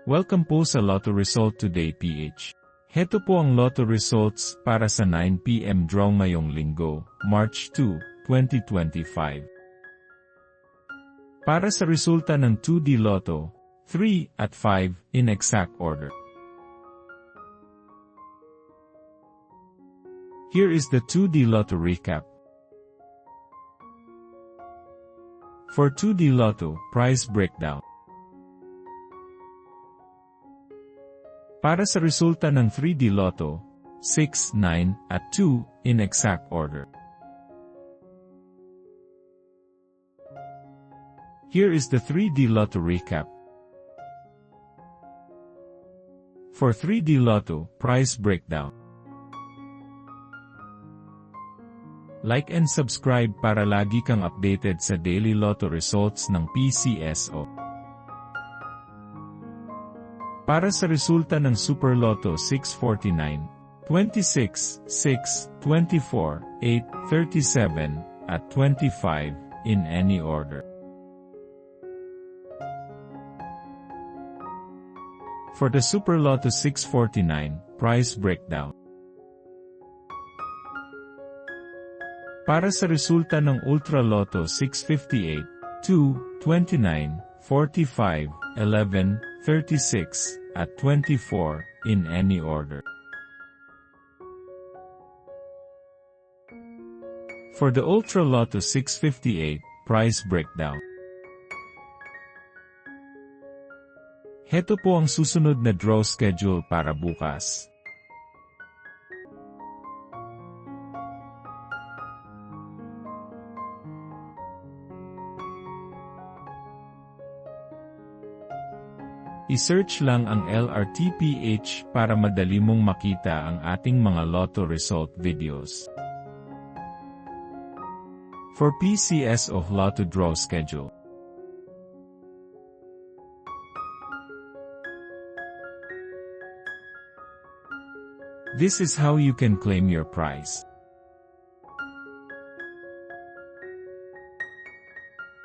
Welcome po sa Lotto Result Today PH. Heto po ang Lotto results para sa 9 PM draw ngayong linggo, March 2, 2025. Para sa resulta ng 2D Lotto, 3 at 5 in exact order. Here is the 2D Lotto recap. For 2D Lotto, prize breakdown. Para sa resulta ng 3D Lotto, 6, 9, at 2, in exact order. Here is the 3D Lotto recap. For 3D Lotto, prize breakdown. Like and subscribe para lagi kang updated sa daily Lotto results ng PCSO. Para sa resulta ng Super Lotto 649, 26, 6, 24, 8, 37, at 25, in any order. For the Super Lotto 649, prize breakdown. Para sa resulta ng Ultra Lotto 658, 2, 29, 45, 11, 36, at 24, in any order. For the Ultra Lotto 658, prize breakdown. Heto po ang susunod na draw schedule para bukas. I-search lang ang LRTPH para madali mong makita ang ating mga Lotto result videos. For PCSO Lotto draw schedule. This is how you can claim your prize.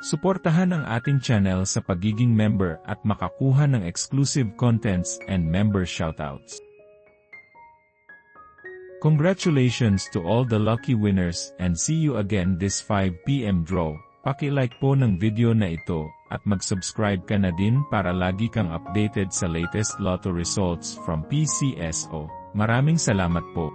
Suportahan ang ating channel sa pagiging member at makakuha ng exclusive contents and member shoutouts. Congratulations to all the lucky winners and see you again this 5 PM draw. Paki-like po ng video na ito at mag-subscribe ka na din para lagi kang updated sa latest Lotto results from PCSO. Maraming salamat po.